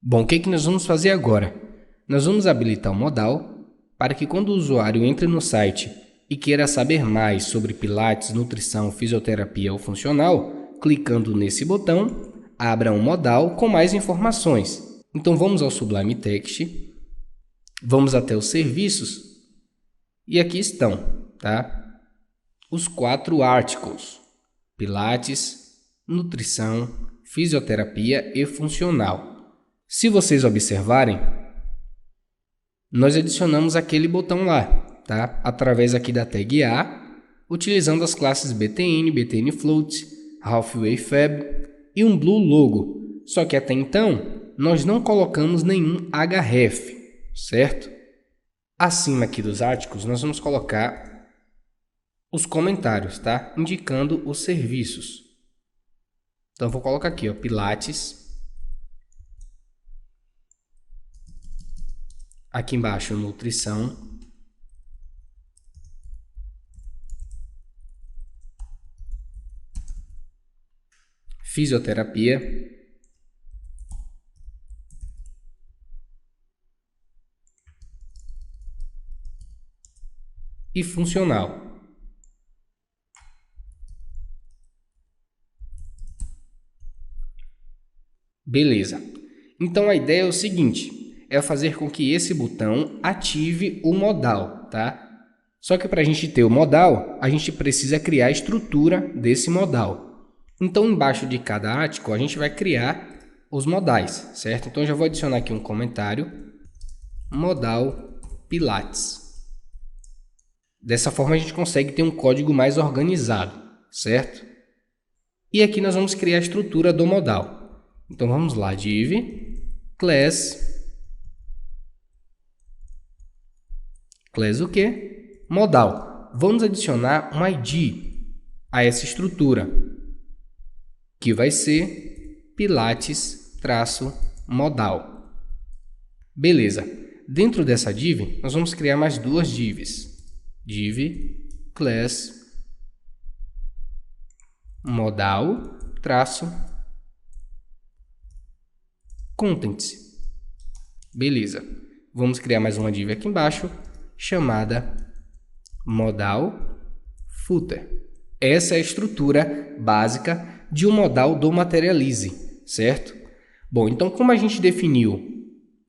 Bom, o que nós vamos fazer agora? Nós vamos habilitar o modal para que quando o usuário entre no site e queira saber mais sobre Pilates, nutrição, fisioterapia ou funcional, clicando nesse botão, abra um modal com mais informações. Então vamos ao Sublime Text, vamos até os serviços e aqui estão, tá? Os 4 articles: Pilates, nutrição, fisioterapia e funcional. Se vocês observarem, nós adicionamos aquele botão lá, tá? Através aqui da tag A, utilizando as classes BTN, BTN Float, Halfway Fab e um Blue Logo. Só que até então, nós não colocamos nenhum href, certo? Acima aqui dos artigos, nós vamos colocar os comentários, tá? Indicando os serviços. Então, vou colocar aqui, ó, Pilates. Aqui embaixo, nutrição. Fisioterapia. E funcional. Beleza. Então a ideia é o seguinte, é fazer com que esse botão ative o modal, tá? Só que para a gente ter o modal, a gente precisa criar a estrutura desse modal. Então embaixo de cada artigo a gente vai criar os modais, certo? Então eu já vou adicionar aqui um comentário, modal Pilates. Dessa forma a gente consegue ter um código mais organizado, certo? E aqui nós vamos criar a estrutura do modal. Então vamos lá, div, class o quê? Modal. Vamos adicionar um ID a essa estrutura, que vai ser Pilates-modal. Beleza. Dentro dessa div, nós vamos criar mais 2 divs. Div class modal contents. Beleza. Vamos criar mais uma div aqui embaixo chamada modal footer. Essa é a estrutura básica de um modal do Materialize, certo? Bom, então como a gente definiu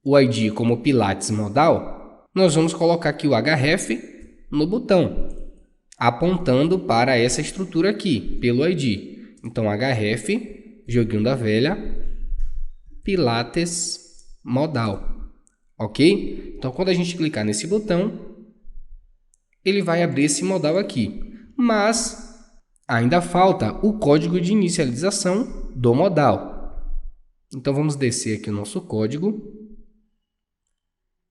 o ID como Pilates modal, nós vamos colocar aqui o href no botão, apontando para essa estrutura aqui, pelo ID. Então, href, joguinho da velha, Pilates modal, ok? Então, quando a gente clicar nesse botão, ele vai abrir esse modal aqui, mas ainda falta o código de inicialização do modal. Então, vamos descer aqui o nosso código,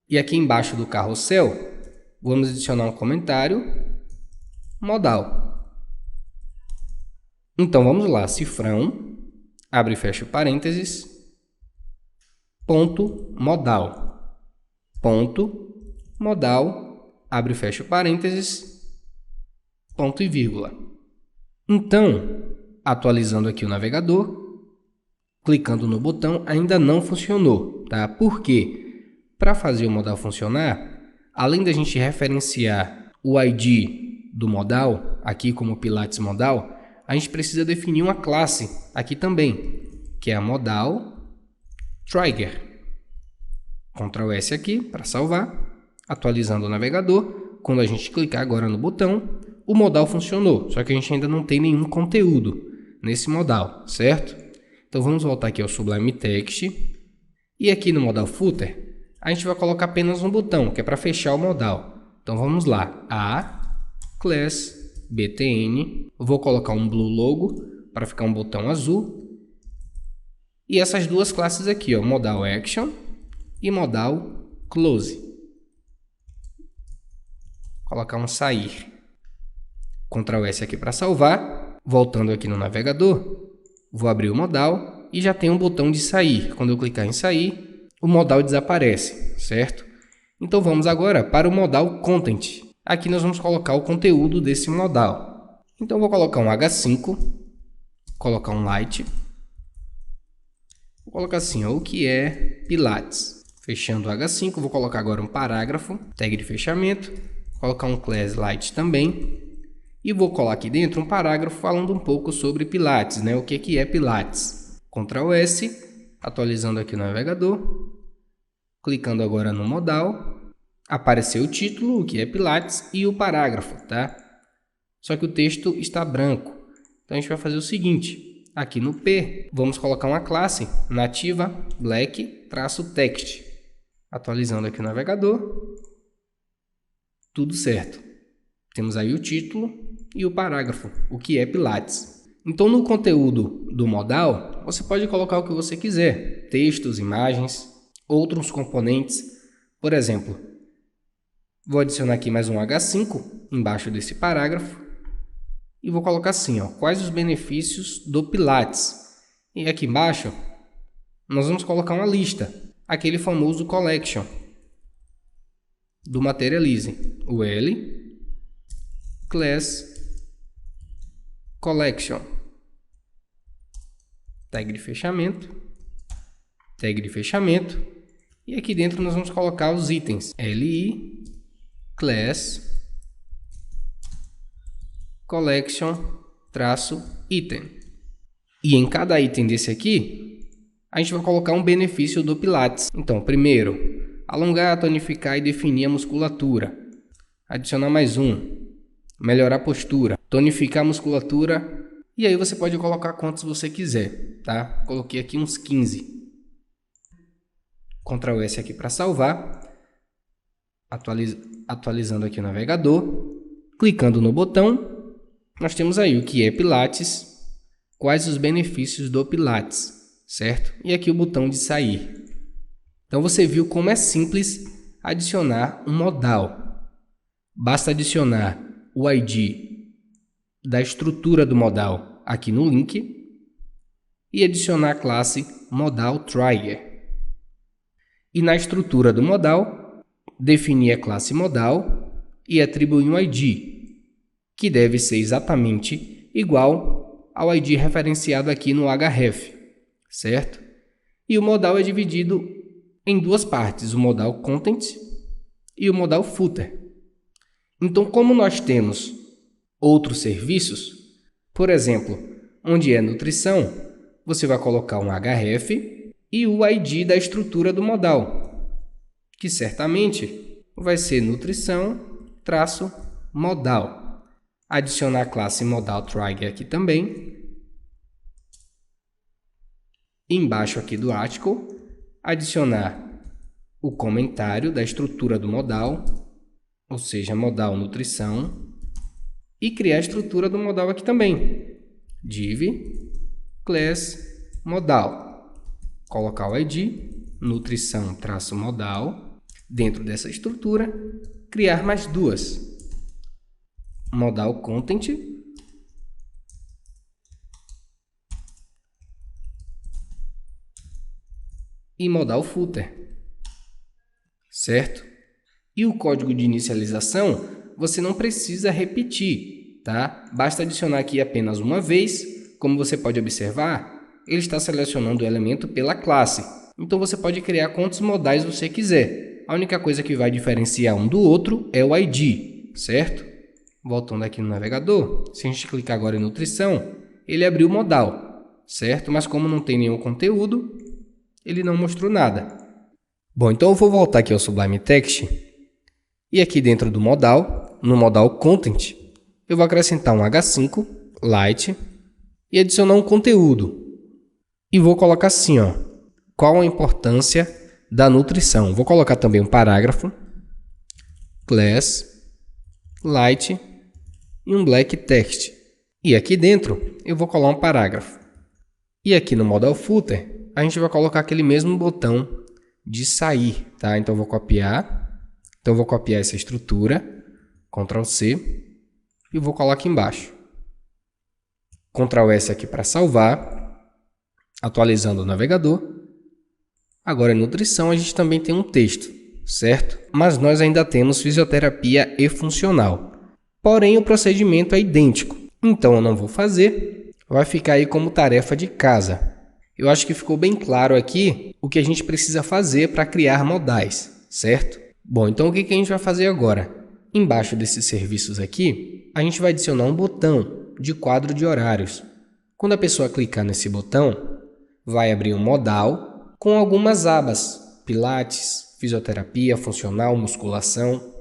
e aqui embaixo do carrossel, vamos adicionar um comentário, modal. Então, vamos lá, cifrão, abre e fecha parênteses, ponto, modal, abre e fecha parênteses, ponto e vírgula. Então, atualizando aqui o navegador, clicando no botão, ainda não funcionou, tá? Por quê? Para fazer o modal funcionar, além da gente referenciar o ID do modal, aqui como Pilates modal, a gente precisa definir uma classe aqui também, que é a modal trigger. Ctrl S aqui para salvar, atualizando o navegador. Quando a gente clicar agora no botão, o modal funcionou, só que a gente ainda não tem nenhum conteúdo nesse modal, certo? Então vamos voltar aqui ao Sublime Text e aqui no modal footer, a gente vai colocar apenas um botão, que é para fechar o modal. Então vamos lá, class btn, vou colocar um blue logo para ficar um botão azul. E essas 2 classes aqui, ó, modal action e modal close. Colocar um sair. Ctrl S aqui para salvar. Voltando aqui no navegador, vou abrir o modal e já tem um botão de sair. Quando eu clicar em sair, o modal desaparece, certo? Então vamos agora para o modal content. Aqui nós vamos colocar o conteúdo desse modal. Então vou colocar um H5, colocar um light, colocar assim, ó, o que é Pilates. Fechando o H5, vou colocar agora um parágrafo, tag de fechamento, colocar um class light também. E vou colar aqui dentro um parágrafo falando um pouco sobre Pilates, né? O que é Pilates. Ctrl S, atualizando aqui o navegador, clicando agora no modal, apareceu o título, o que é Pilates, e o parágrafo, tá? Só que o texto está branco. Então a gente vai fazer o seguinte, aqui no P, vamos colocar uma classe nativa black-text. Atualizando aqui o navegador, tudo certo. Temos aí o título e o parágrafo, o que é Pilates. Então, no conteúdo do modal, você pode colocar o que você quiser. Textos, imagens, outros componentes. Por exemplo, vou adicionar aqui mais um H5 embaixo desse parágrafo. E vou colocar assim, ó, quais os benefícios do Pilates. E aqui embaixo, nós vamos colocar uma lista. Aquele famoso collection do Materialize. O L, class collection, tag de fechamento, e aqui dentro nós vamos colocar os itens, li, class collection, item. E em cada item desse aqui, a gente vai colocar um benefício do Pilates. Então, primeiro, alongar, tonificar e definir a musculatura. Adicionar mais um. Melhorar a postura, tonificar a musculatura, e aí você pode colocar quantos você quiser, tá? Coloquei aqui uns 15. Ctrl S aqui para salvar, atualizando aqui o navegador, clicando no botão, nós temos aí o que é Pilates, quais os benefícios do Pilates, certo? E aqui o botão de sair. Então você viu como é simples adicionar um modal. Basta adicionar o ID da estrutura do modal aqui no link e adicionar a classe modal trigger. E na estrutura do modal, definir a classe modal e atribuir um ID, que deve ser exatamente igual ao ID referenciado aqui no href, certo? E o modal é dividido em duas partes, o modal content e o modal footer. Então, como nós temos outros serviços, por exemplo, onde é nutrição, você vai colocar um href e o ID da estrutura do modal, que certamente vai ser nutrição-modal. Adicionar a classe modal trigger aqui também. Embaixo aqui do article, adicionar o comentário da estrutura do modal, ou seja, modal nutrição, e criar a estrutura do modal aqui também. Div, class, modal. Colocar o ID, nutrição-modal. Dentro dessa estrutura, criar mais duas. Modal content e modal footer. Certo? E o código de inicialização você não precisa repetir, tá? Basta adicionar aqui apenas uma vez. Como você pode observar, ele está selecionando o elemento pela classe. Então você pode criar quantos modais você quiser. A única coisa que vai diferenciar um do outro é o ID, certo? Voltando aqui no navegador, se a gente clicar agora em nutrição, ele abriu o modal, certo? Mas como não tem nenhum conteúdo, ele não mostrou nada. Bom, então eu vou voltar aqui ao Sublime Text. E aqui dentro do modal, no modal content, eu vou acrescentar um H5, light, e adicionar um conteúdo. E vou colocar assim, ó, qual a importância da nutrição. Vou colocar também um parágrafo, class, light e um black text. E aqui dentro eu vou colar um parágrafo. E aqui no modal footer, a gente vai colocar aquele mesmo botão de sair, tá? Então eu vou copiar. Então eu vou copiar essa estrutura, Ctrl C, e vou colar aqui embaixo. Ctrl S aqui para salvar, atualizando o navegador. Agora em nutrição a gente também tem um texto, certo? Mas nós ainda temos fisioterapia e funcional. Porém o procedimento é idêntico, então eu não vou fazer, vai ficar aí como tarefa de casa. Eu acho que ficou bem claro aqui o que a gente precisa fazer para criar modais, certo? Bom, então o que a gente vai fazer agora? Embaixo desses serviços aqui, a gente vai adicionar um botão de quadro de horários. Quando a pessoa clicar nesse botão, vai abrir um modal com algumas abas: Pilates, Fisioterapia, Funcional, Musculação.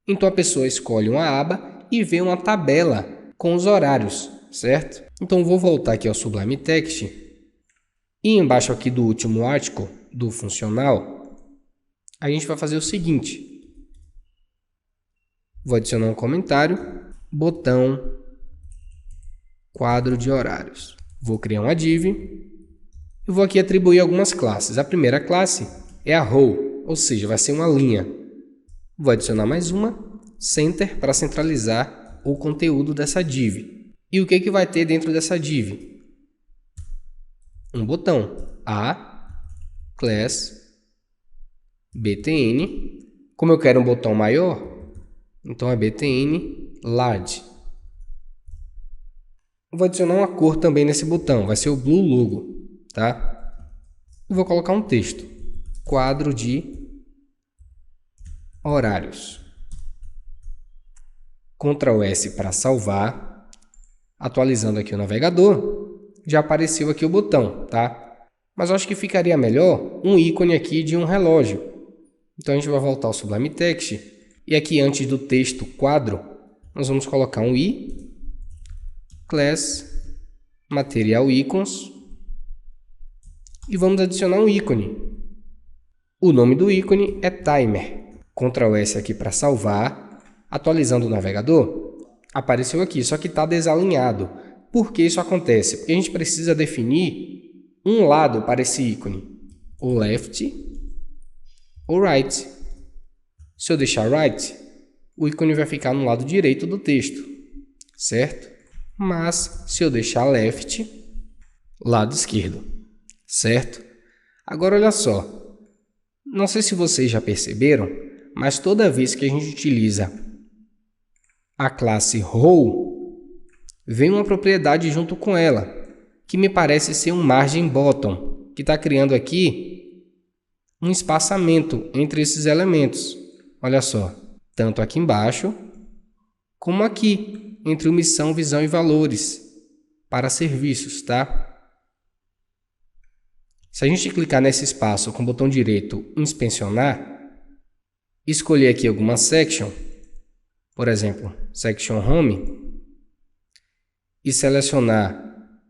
Então a pessoa escolhe uma aba e vê uma tabela com os horários, certo? Então vou voltar aqui ao Sublime Text e embaixo aqui do último article do Funcional, a gente vai fazer o seguinte. Vou adicionar um comentário, botão, quadro de horários. Vou criar uma div e vou aqui atribuir algumas classes. A primeira classe é a row, ou seja, vai ser uma linha. Vou adicionar mais uma, center, para centralizar o conteúdo dessa div. E o que vai ter dentro dessa div? Um botão, a class btn. Como eu quero um botão maior, então é btn large. Vou adicionar uma cor também nesse botão, vai ser o blue logo, tá? E vou colocar um texto, quadro de horários. Ctrl S para salvar. Atualizando aqui o navegador, já apareceu aqui o botão, tá? Mas eu acho que ficaria melhor um ícone aqui de um relógio. Então a gente vai voltar ao Sublime Text e aqui antes do texto quadro, nós vamos colocar um i, class, material icons e vamos adicionar um ícone. O nome do ícone é timer. Ctrl S aqui para salvar. Atualizando o navegador, apareceu aqui, só que está desalinhado. Por que isso acontece? Porque a gente precisa definir um lado para esse ícone, o left ou right. Se eu deixar right, o ícone vai ficar no lado direito do texto, certo? Mas se eu deixar left, lado esquerdo, certo? Agora olha só, não sei se vocês já perceberam, mas toda vez que a gente utiliza a classe row, vem uma propriedade junto com ela, que me parece ser um margin bottom, que está criando aqui um espaçamento entre esses elementos. Olha só, tanto aqui embaixo, como aqui, entre omissão, visão e valores, para serviços, tá? Se a gente clicar nesse espaço com o botão direito inspecionar, escolher aqui alguma section, por exemplo, Section Home, e selecionar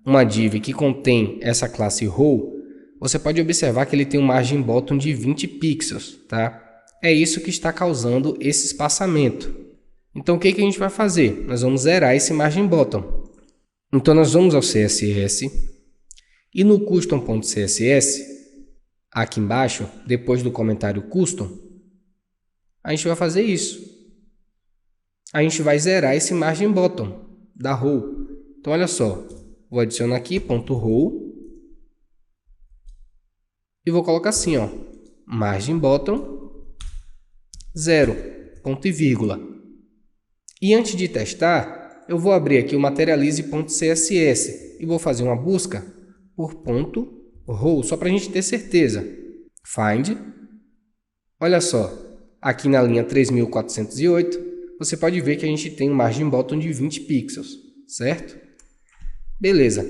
uma div que contém essa classe row, você pode observar que ele tem um margin bottom de 20 pixels, tá? É isso que está causando esse espaçamento. Então o que a gente vai fazer? Nós vamos zerar esse margin bottom. Então nós vamos ao CSS e no custom.css, aqui embaixo, depois do comentário custom, a gente vai fazer isso. A gente vai zerar esse margin bottom da row. Então, olha só, vou adicionar aqui .row e vou colocar assim, ó, margin bottom 0, ponto e vírgula. E antes de testar, eu vou abrir aqui o materialize.css e vou fazer uma busca por .row, só para a gente ter certeza. Find, olha só, aqui na linha 3408, você pode ver que a gente tem um margin bottom de 20 pixels, certo? Beleza,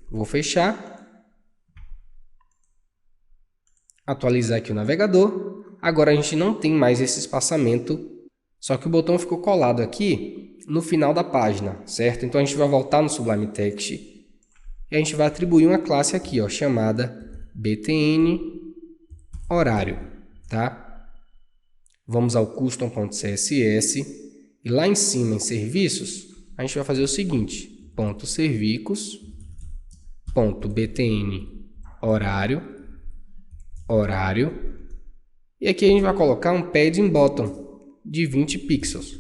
vou fechar, atualizar aqui o navegador. Agora a gente não tem mais esse espaçamento, só que o botão ficou colado aqui no final da página, certo? Então a gente vai voltar no Sublime Text e a gente vai atribuir uma classe aqui, ó, chamada btn horário, tá? Vamos ao custom.css. E lá em cima, em serviços, a gente vai fazer o seguinte, .servicos.btn horário, e aqui a gente vai colocar um padding bottom de 20 pixels,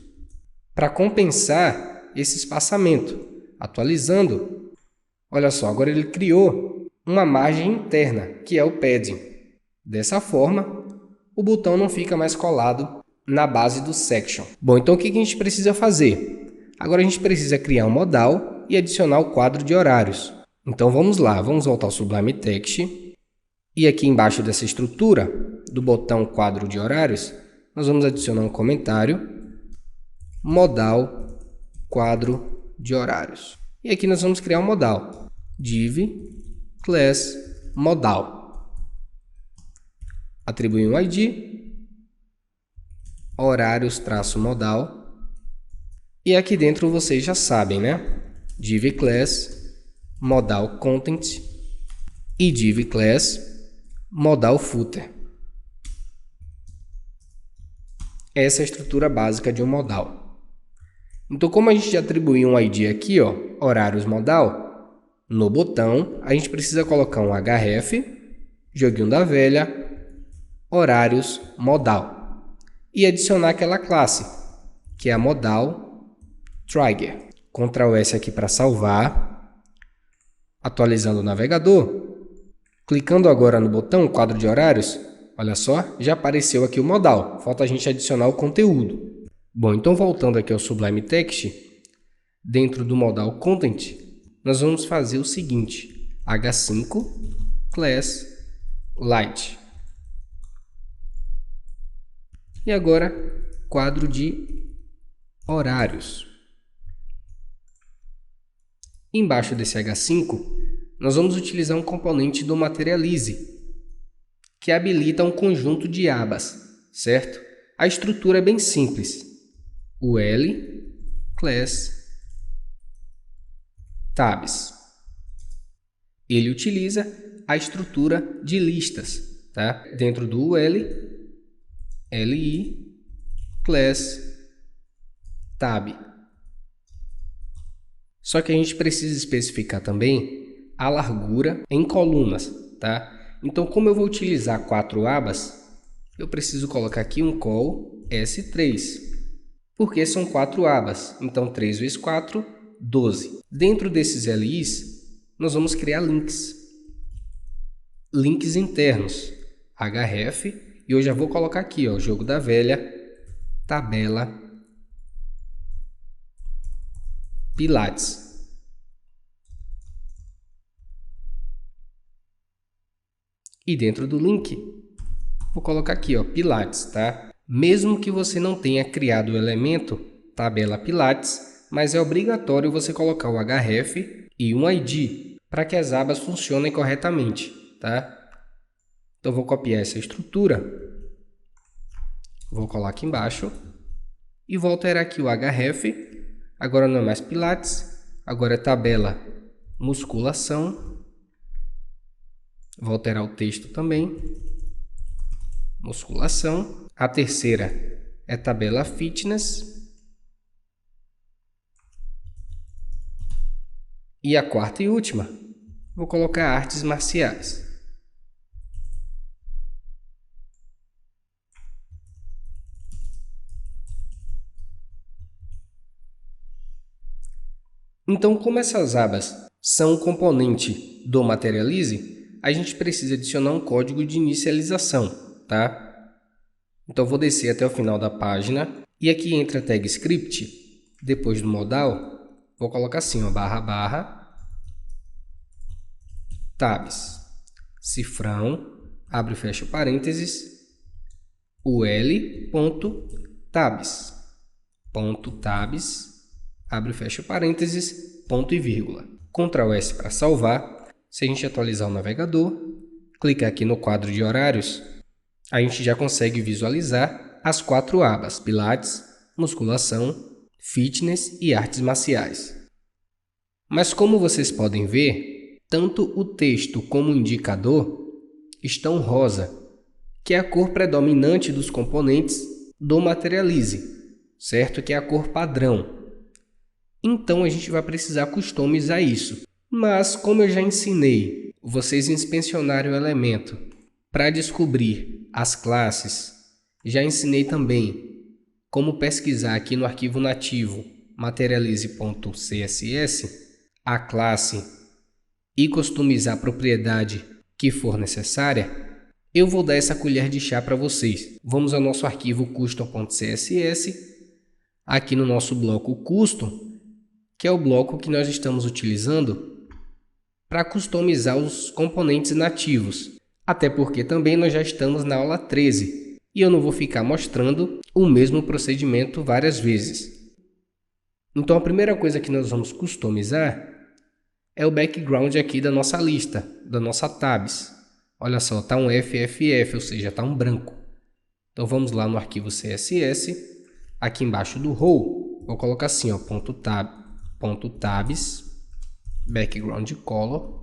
para compensar esse espaçamento. Atualizando, olha só, agora ele criou uma margem interna, que é o padding. Dessa forma, o botão não fica mais colado na base do section. Bom, então o que a gente precisa fazer? Agora a gente precisa criar um modal e adicionar o quadro de horários. Então vamos lá, vamos voltar ao Sublime Text. E aqui embaixo dessa estrutura, do botão quadro de horários, nós vamos adicionar um comentário, modal quadro de horários. E aqui nós vamos criar um modal, div class modal. Atribuir um ID, horários-modal. E aqui dentro vocês já sabem, né? Div class modal content e div class modal footer. Essa é a estrutura básica de um modal. Então, como a gente já atribuiu um ID aqui, ó, horários modal, no botão, a gente precisa colocar um href, joguinho da velha, horários modal, e adicionar aquela classe, que é a modal trigger. Ctrl S aqui para salvar, atualizando o navegador, clicando agora no botão quadro de horários, olha só, já apareceu aqui o modal, falta a gente adicionar o conteúdo. Bom, então voltando aqui ao Sublime Text, dentro do modal content, nós vamos fazer o seguinte, h5 class light. E agora, quadro de horários. Embaixo desse h5, nós vamos utilizar um componente do Materialize, que habilita um conjunto de abas, certo? A estrutura é bem simples. O L class tabs. Ele utiliza a estrutura de listas, tá? Dentro do li class tab. Só que a gente precisa especificar também a largura em colunas, tá? Então, como eu vou utilizar 4 abas, eu preciso colocar aqui um call S3, porque são 4 abas. Então, 3 vezes 4, 12. Dentro desses LIs, nós vamos criar links. Links internos, href, e eu já vou colocar aqui, ó, jogo da velha, tabela, Pilates. E dentro do link, vou colocar aqui, ó, Pilates, tá? Mesmo que você não tenha criado o elemento tabela Pilates, mas é obrigatório você colocar o href e um ID para que as abas funcionem corretamente, tá? Então, vou copiar essa estrutura, vou colar aqui embaixo e vou alterar aqui o href. Agora não é mais Pilates, agora é tabela musculação. Vou alterar o texto também, musculação. A terceira é tabela fitness. E a quarta e última, vou colocar artes marciais. Então, como essas abas são um componente do Materialize, a gente precisa adicionar um código de inicialização, tá? Então, vou descer até o final da página e aqui entra a tag script, depois do modal, vou colocar assim, ó, // tabs, cifrão, abre e fecha parênteses, ul.tabs, abre e fecha parênteses, ponto e vírgula. Ctrl S para salvar. Se a gente atualizar o navegador, clicar aqui no quadro de horários, a gente já consegue visualizar as 4 abas, Pilates, musculação, fitness e artes marciais. Mas como vocês podem ver, tanto o texto como o indicador estão rosa, que é a cor predominante dos componentes do Materialize, certo? Que é a cor padrão. Então, a gente vai precisar customizar isso. Mas, como eu já ensinei vocês inspecionarem o elemento para descobrir as classes, já ensinei também como pesquisar aqui no arquivo nativo materialize.css a classe e customizar a propriedade que for necessária, eu vou dar essa colher de chá para vocês. Vamos ao nosso arquivo custom.css, aqui no nosso bloco custom, que é o bloco que nós estamos utilizando para customizar os componentes nativos. Até porque também nós já estamos na aula 13 e eu não vou ficar mostrando o mesmo procedimento várias vezes. Então a primeira coisa que nós vamos customizar é o background aqui da nossa lista, da nossa tabs. Olha só, está um FFF, ou seja, está um branco. Então vamos lá no arquivo CSS, aqui embaixo do row, vou colocar assim, ó, .tabs, background color,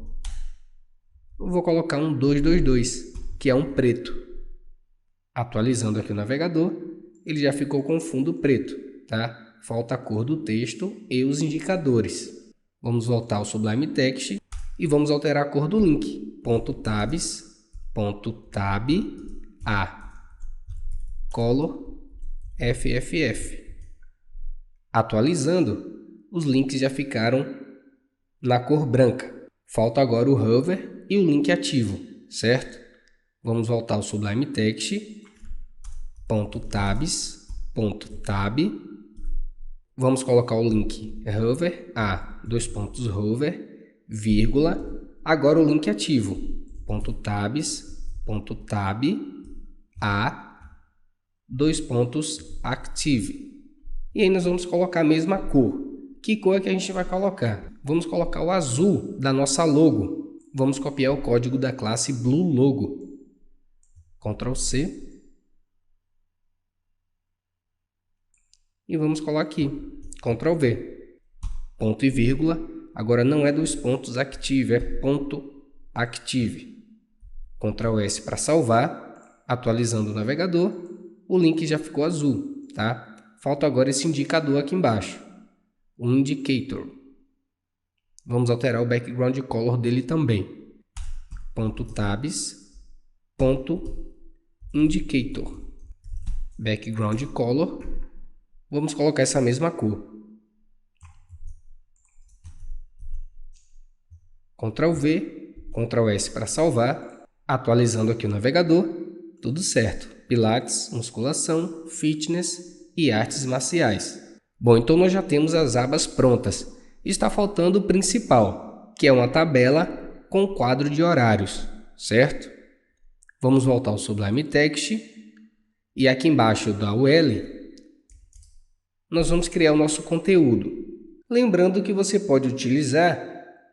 eu vou colocar um 222, que é um preto. Atualizando aqui o navegador, ele já ficou com fundo preto, tá? Falta a cor do texto e os indicadores. Vamos voltar ao Sublime Text e vamos alterar a cor do link. .tabs, .tab, a color FFF. Atualizando, os links já ficaram na cor branca. Falta agora o hover e o link ativo, certo? Vamos voltar ao Sublime Text, .tabs, .tab. Vamos colocar o link hover, hover, vírgula. Agora o link ativo, .tabs, .tab, active. E aí nós vamos colocar a mesma cor. Que cor é que a gente vai colocar? Vamos colocar o azul da nossa logo. Vamos copiar o código da classe Blue Logo. Ctrl C. E vamos colar aqui. Ctrl V. Ponto e vírgula. Agora não é dois pontos active, é ponto active. Ctrl S para salvar. Atualizando o navegador. O link já ficou azul, tá? Falta agora esse indicador aqui embaixo. O indicator. Vamos alterar o background color dele também. .tabs, .indicator. Background color. Vamos colocar essa mesma cor. Ctrl V, Ctrl S para salvar. Atualizando aqui o navegador. Tudo certo. Pilates, musculação, fitness e artes marciais. Bom, então nós já temos as abas prontas. Está faltando o principal, que é uma tabela com quadro de horários, certo? Vamos voltar ao Sublime Text e aqui embaixo da UL nós vamos criar o nosso conteúdo. Lembrando que você pode utilizar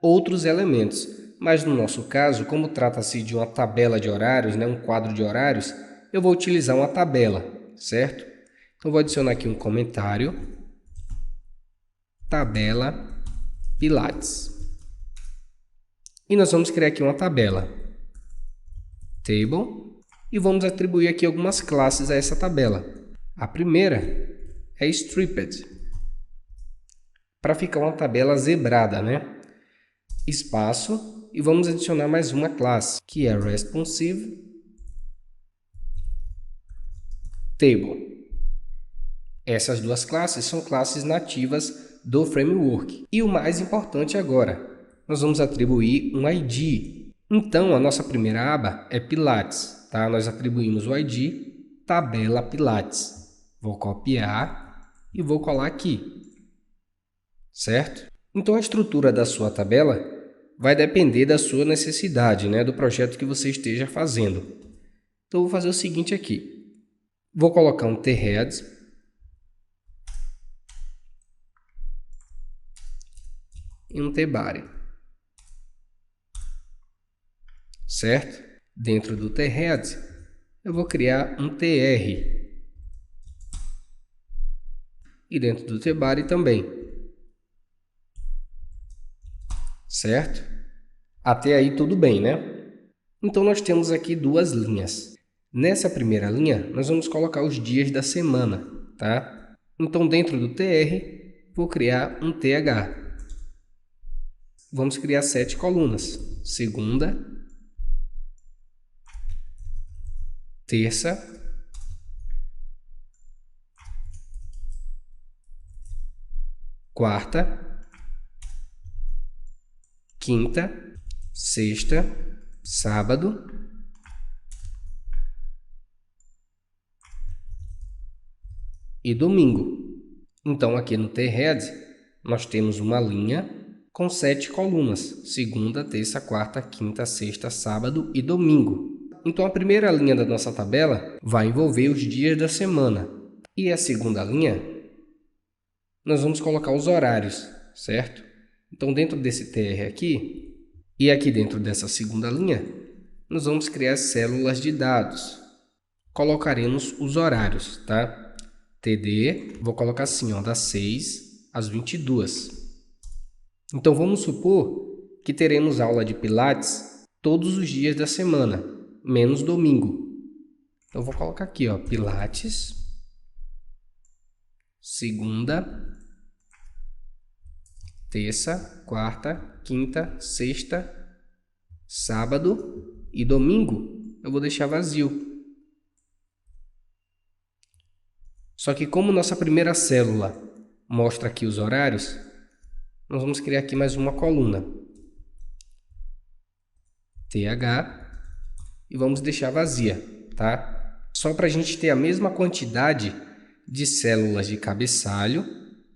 outros elementos, mas no nosso caso, como trata-se de uma tabela de horários, né, um quadro de horários, eu vou utilizar uma tabela, certo? Então vou adicionar aqui um comentário. Tabela Pilates. E nós vamos criar aqui uma tabela. Table. E vamos atribuir aqui algumas classes a essa tabela. A primeira é Stripped. Para ficar uma tabela zebrada, né? Espaço. E vamos adicionar mais uma classe, que é Responsive Table. Essas duas classes são classes nativas do framework. E o mais importante agora, nós vamos atribuir um ID. Então, a nossa primeira aba é Pilates, tá? Nós atribuímos o ID tabela Pilates. Vou copiar e vou colar aqui, certo? Então, a estrutura da sua tabela vai depender da sua necessidade, né? Do projeto que você esteja fazendo. Então, eu vou fazer o seguinte aqui. Vou colocar um T-Head. E um T-Body, certo? Dentro do T-Head, eu vou criar um TR. E dentro do T-Body também, certo? Até aí tudo bem, né? Então nós temos aqui duas linhas. Nessa primeira linha, nós vamos colocar os dias da semana, tá? Então dentro do TR, vou criar um TH. Vamos criar 7 colunas. Segunda, terça, quarta, quinta, sexta, sábado e domingo. Então aqui no T-Head nós temos uma linha com 7 colunas: segunda, terça, quarta, quinta, sexta, sábado e domingo. Então a primeira linha da nossa tabela vai envolver os dias da semana. E a segunda linha, nós vamos colocar os horários, certo? Então dentro desse TR aqui, e aqui dentro dessa segunda linha, nós vamos criar células de dados. Colocaremos os horários, tá? TD, vou colocar assim, ó, das 6 às 22. Então vamos supor que teremos aula de Pilates todos os dias da semana, menos domingo. Então vou colocar aqui, ó, Pilates, segunda, terça, quarta, quinta, sexta, sábado e domingo eu vou deixar vazio. Só que como nossa primeira célula mostra aqui os horários, nós vamos criar aqui mais uma coluna. TH e vamos deixar vazia, tá? Só para a gente ter a mesma quantidade de células de cabeçalho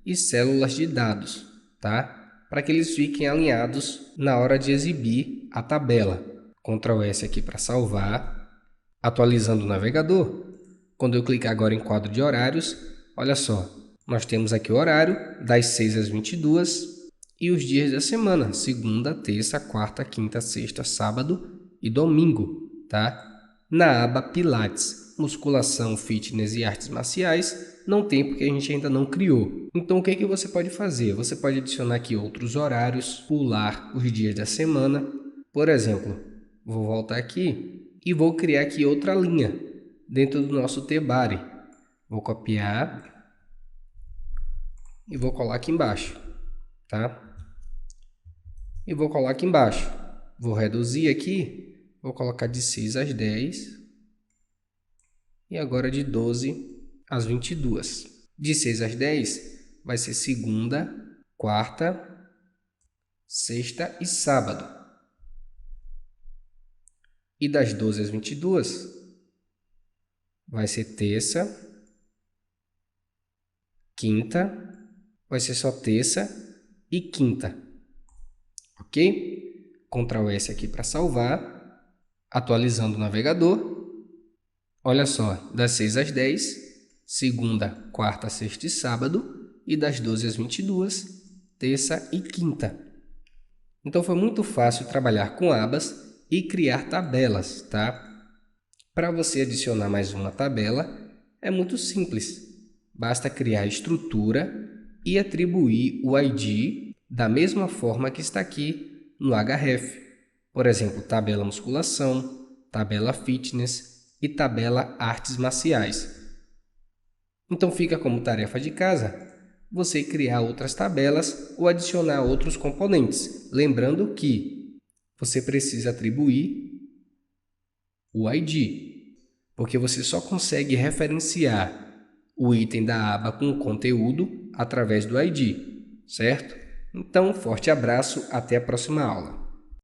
e células de dados, tá? Para que eles fiquem alinhados na hora de exibir a tabela. Ctrl S aqui para salvar, atualizando o navegador. Quando eu clicar agora em quadro de horários, olha só, nós temos aqui o horário das 6 às 22 e os dias da semana, segunda, terça, quarta, quinta, sexta, sábado e domingo, tá? Na aba Pilates, musculação, fitness e artes marciais, não tem porque a gente ainda não criou. Então o que você pode fazer? Você pode adicionar aqui outros horários, pular os dias da semana. Por exemplo, vou voltar aqui e vou criar aqui outra linha dentro do nosso T-Body. Vou copiar e vou colar aqui embaixo, tá? E vou colar aqui embaixo. Vou reduzir aqui, vou colocar de 6 às 10 e agora de 12 às 22. De 6 às 10 vai ser segunda, quarta, sexta e sábado. E das 12 às 22 vai ser terça, quinta, vai ser só terça e quinta. Ok? Ctrl S aqui para salvar, atualizando o navegador. Olha só, das 6 às 10, segunda, quarta, sexta e sábado, e das 12 às 22, terça e quinta. Então foi muito fácil trabalhar com abas e criar tabelas, tá? Para você adicionar mais uma tabela, é muito simples. Basta criar a estrutura e atribuir o ID da mesma forma que está aqui no Href. Por exemplo, tabela musculação, tabela fitness e tabela artes marciais. Então fica como tarefa de casa você criar outras tabelas ou adicionar outros componentes. Lembrando que você precisa atribuir o ID, porque você só consegue referenciar o item da aba com conteúdo através do ID, certo? Então, forte abraço, até a próxima aula.